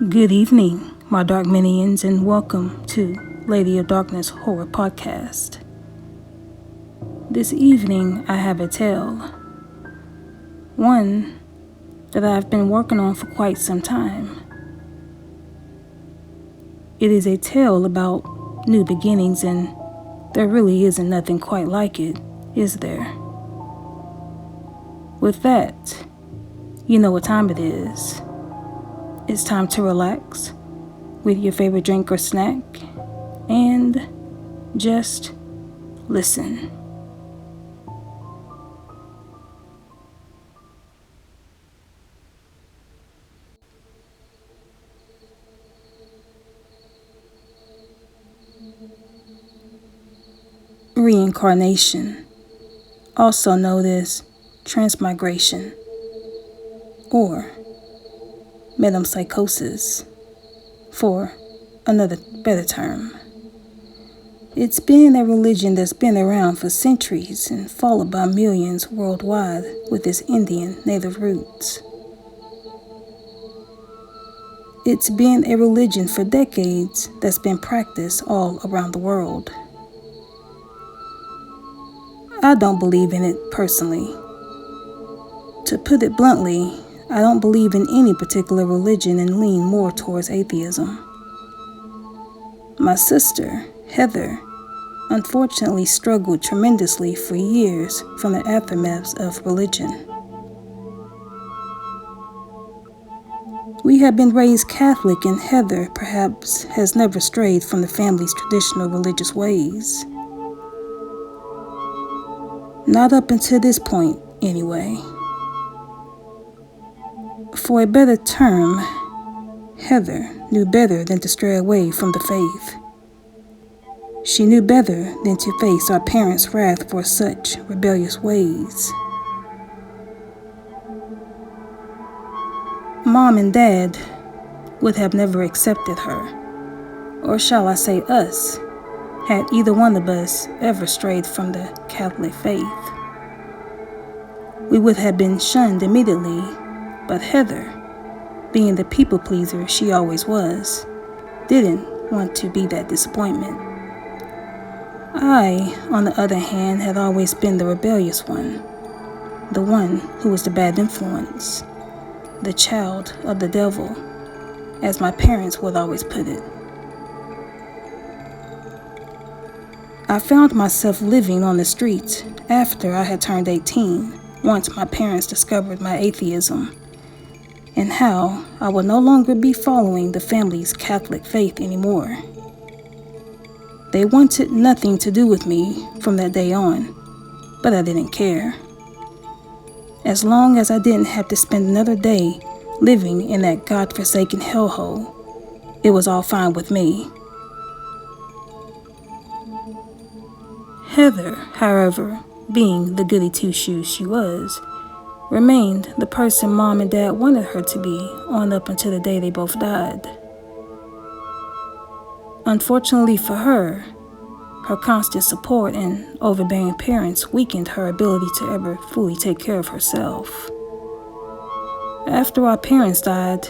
Good evening, my dark minions, and welcome to Lady of Darkness Horror Podcast. This evening I have a tale, one that I've been working on for quite some time. It is a tale about new beginnings, and there really isn't nothing quite like it, is there? With that, you know what time it is. It's time to relax with your favorite drink or snack and just listen. Reincarnation, also known as transmigration or metempsychosis, for another better term. It's been a religion that's been around for centuries and followed by millions worldwide with its Indian native roots. It's been a religion for decades that's been practiced all around the world. I don't believe in it personally. To put it bluntly, I don't believe in any particular religion and lean more towards atheism. My sister, Heather, unfortunately struggled tremendously for years from the aftermaths of religion. We have been raised Catholic, and Heather perhaps has never strayed from the family's traditional religious ways. Not up until this point, anyway. For a better term, Heather knew better than to stray away from the faith. She knew better than to face our parents' wrath for such rebellious ways. Mom and Dad would have never accepted her, or shall I say us, had either one of us ever strayed from the Catholic faith. We would have been shunned immediately, but Heather, being the people pleaser she always was, didn't want to be that disappointment. I, on the other hand, had always been the rebellious one, the one who was the bad influence, the child of the devil, as my parents would always put it. I found myself living on the streets after I had turned 18, once my parents discovered my atheism, and how I would no longer be following the family's Catholic faith anymore. They wanted nothing to do with me from that day on, but I didn't care. As long as I didn't have to spend another day living in that godforsaken hellhole, it was all fine with me. Heather, however, being the goody two-shoes she was, remained the person Mom and Dad wanted her to be on up until the day they both died. Unfortunately for her, her constant support and overbearing parents weakened her ability to ever fully take care of herself. After our parents died,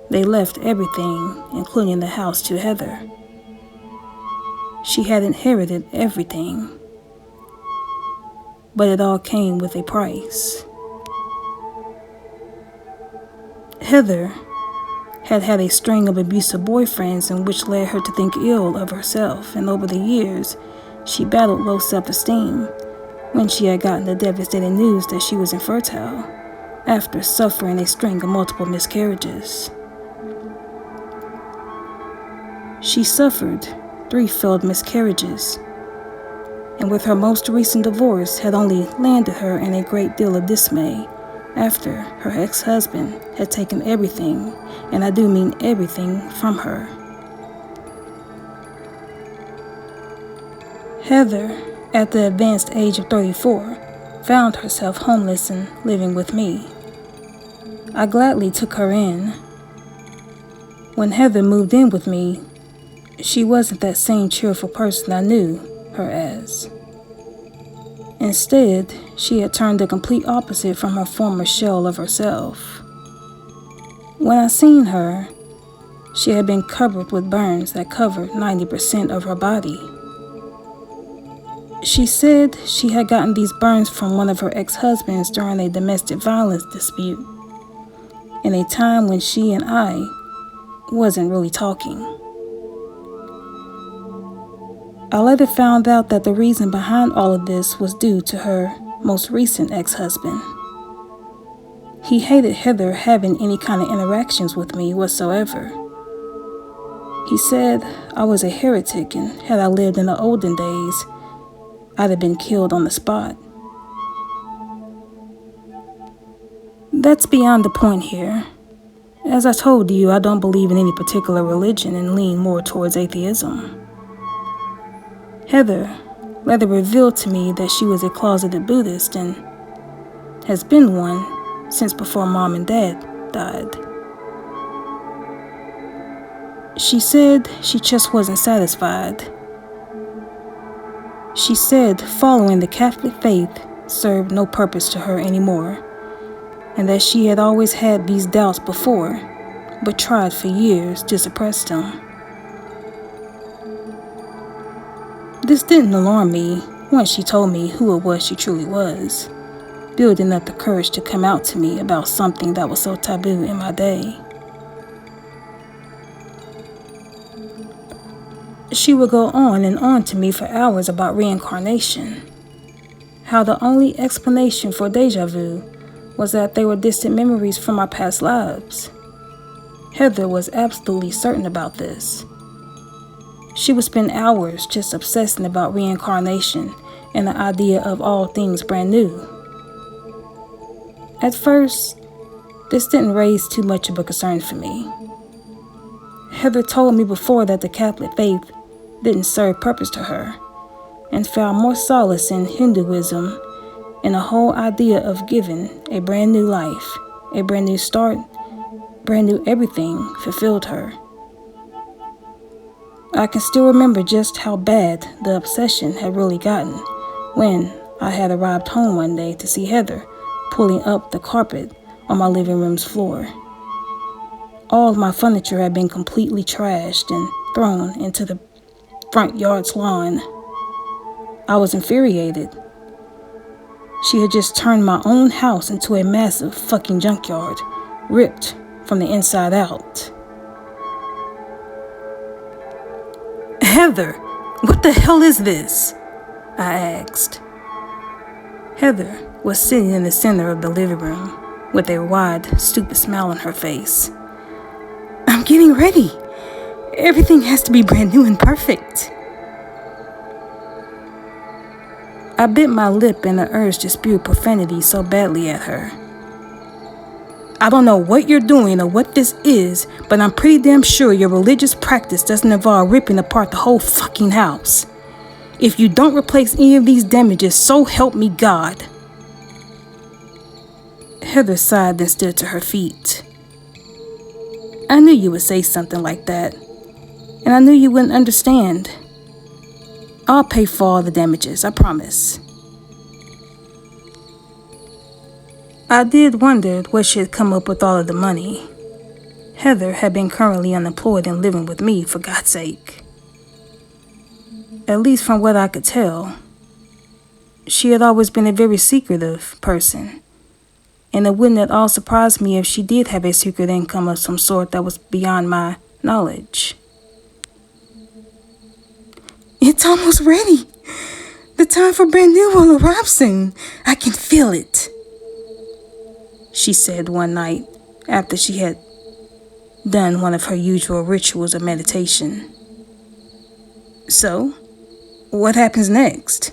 they left everything, including the house, to Heather. She had inherited everything, but it all came with a price. Heather had had a string of abusive boyfriends, in which led her to think ill of herself, and over the years, she battled low self-esteem when she had gotten the devastating news that she was infertile after suffering a string of multiple miscarriages. She suffered 3 failed miscarriages, and with her most recent divorce had only landed her in a great deal of dismay after her ex-husband had taken everything, and I do mean everything, from her. Heather, at the advanced age of 34, found herself homeless and living with me. I gladly took her in. When Heather moved in with me, she wasn't that same cheerful person I knew her as. Instead, she had turned the complete opposite from her former shell of herself. When I seen her, She had been covered with burns that covered 90% of her body. She said she had gotten these burns from one of her ex-husbands during a domestic violence dispute, in a time when she and I wasn't really talking. I later found out that the reason behind all of this was due to her most recent ex-husband. He hated Heather having any kind of interactions with me whatsoever. He said I was a heretic, and had I lived in the olden days, I'd have been killed on the spot. That's beyond the point here. As I told you, I don't believe in any particular religion and lean more towards atheism. Heather later revealed to me that she was a closeted Buddhist and has been one since before Mom and Dad died. She said she just wasn't satisfied. She said following the Catholic faith served no purpose to her anymore, and that she had always had these doubts before, but tried for years to suppress them. This didn't alarm me once she told me who it was she truly was, building up the courage to come out to me about something that was so taboo in my day. She would go on and on to me for hours about reincarnation, how the only explanation for deja vu was that they were distant memories from our past lives. Heather was absolutely certain about this. She would spend hours just obsessing about reincarnation and the idea of all things brand new. At first, this didn't raise too much of a concern for me. Heather told me before that the Catholic faith didn't serve purpose to her, and found more solace in Hinduism and the whole idea of giving a brand new life, a brand new start, brand new everything fulfilled her. I can still remember just how bad the obsession had really gotten when I had arrived home one day to see Heather pulling up the carpet on my living room's floor. All of my furniture had been completely trashed and thrown into the front yard's lawn. I was infuriated. She had just turned my own house into a massive fucking junkyard, ripped from the inside out. Heather, what the hell is this? I asked. Heather was sitting in the center of the living room with a wide, stupid smile on her face. I'm getting ready. Everything has to be brand new and perfect. I bit my lip in the urge to spew profanity so badly at her. I don't know what you're doing or what this is, but I'm pretty damn sure your religious practice doesn't involve ripping apart the whole fucking house. If you don't replace any of these damages, so help me God. Heather sighed and stood to her feet. I knew you would say something like that, and I knew you wouldn't understand. I'll pay for all the damages, I promise. I did wonder where she had come up with all of the money. Heather had been currently unemployed and living with me, for God's sake. At least from what I could tell, she had always been a very secretive person, and it wouldn't at all surprise me if she did have a secret income of some sort that was beyond my knowledge. It's almost ready. The time for brand new will arrive soon. I can feel it, she said one night after she had done one of her usual rituals of meditation. So, what happens next?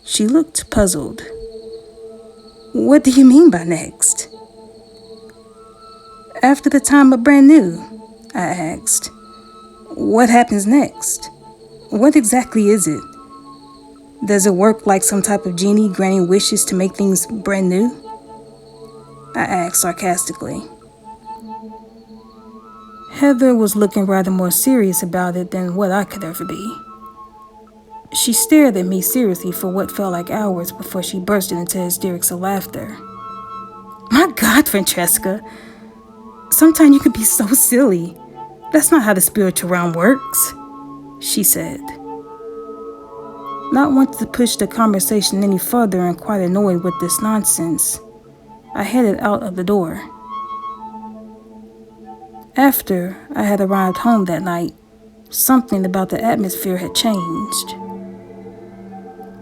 She looked puzzled. What do you mean by next? After the time of brand new, I asked. What happens next? What exactly is it? Does it work like some type of genie granting wishes to make things brand new? I asked sarcastically. Heather was looking rather more serious about it than what I could ever be. She stared at me seriously for what felt like hours before she bursted into hysterics of laughter. My God, Francesca, sometimes you can be so silly. That's not how the spiritual realm works, she said. Not wanting to push the conversation any further and quite annoyed with this nonsense, I headed out of the door. After I had arrived home that night, something about the atmosphere had changed.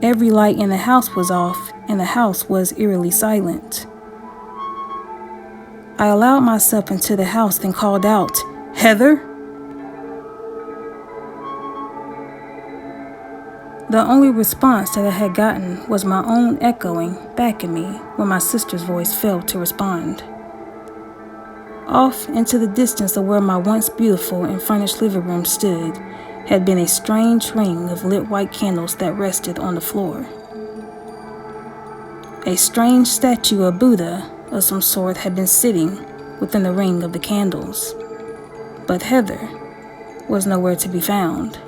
Every light in the house was off, and the house was eerily silent. I allowed myself into the house, then called out, "Heather?" The only response that I had gotten was my own echoing back at me when my sister's voice failed to respond. Off into the distance of where my once beautiful and furnished living room stood had been a strange ring of lit white candles that rested on the floor. A strange statue of Buddha of some sort had been sitting within the ring of the candles, but Heather was nowhere to be found.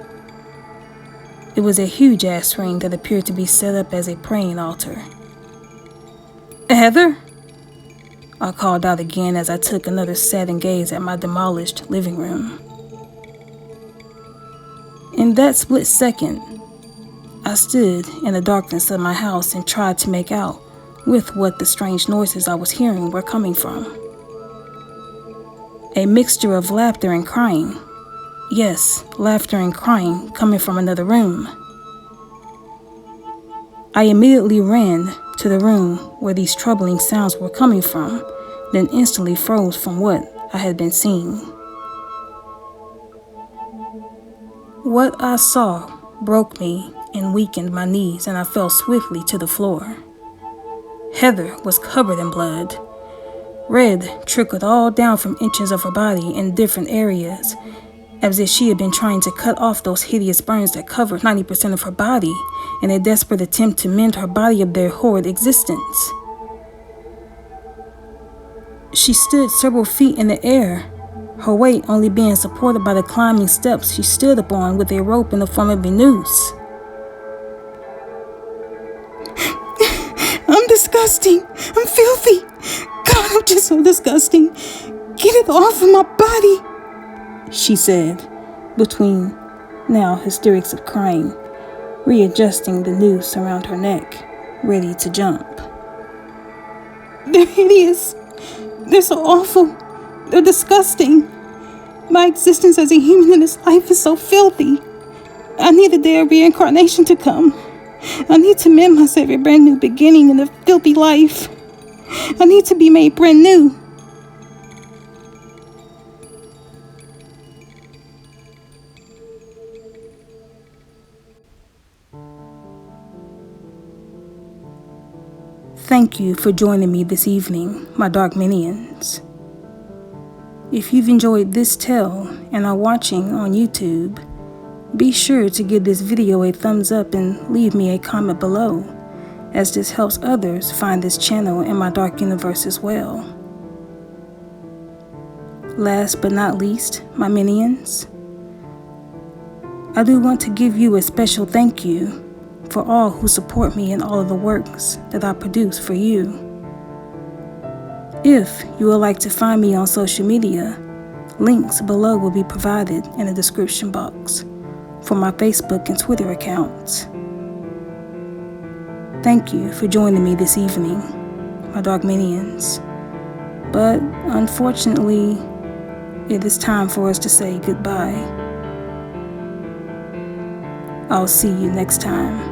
It was a huge-ass ring that appeared to be set up as a praying altar. "Heather?" I called out again as I took another saddened gaze at my demolished living room. In that split second, I stood in the darkness of my house and tried to make out with what the strange noises I was hearing were coming from. A mixture of laughter and crying. Yes, laughter and crying coming from another room. I immediately ran to the room where these troubling sounds were coming from, then instantly froze from what I had been seeing. What I saw broke me and weakened my knees, and I fell swiftly to the floor. Heather was covered in blood. Red trickled all down from inches of her body in different areas, as if she had been trying to cut off those hideous burns that covered 90% of her body in a desperate attempt to mend her body of their horrid existence. She stood several feet in the air, her weight only being supported by the climbing steps she stood upon with a rope in the form of a noose. "I'm disgusting. I'm filthy. God, I'm just so disgusting. Get it off of my body," she said, between now hysterics of crying, readjusting the noose around her neck, ready to jump. "They're hideous. They're so awful. They're disgusting. My existence as a human in this life is so filthy. I need a day of reincarnation to come. I need to mend myself a brand new beginning in a filthy life. I need to be made brand new." Thank you for joining me this evening, my dark minions. If you've enjoyed this tale and are watching on YouTube, be sure to give this video a thumbs up and leave me a comment below, as this helps others find this channel and my dark universe as well. Last but not least, my minions, I do want to give you a special thank you for all who support me in all of the works that I produce for you. If you would like to find me on social media, links below will be provided in the description box for my Facebook and Twitter accounts. Thank you for joining me this evening, my dark minions. But unfortunately, it is time for us to say goodbye. I'll see you next time.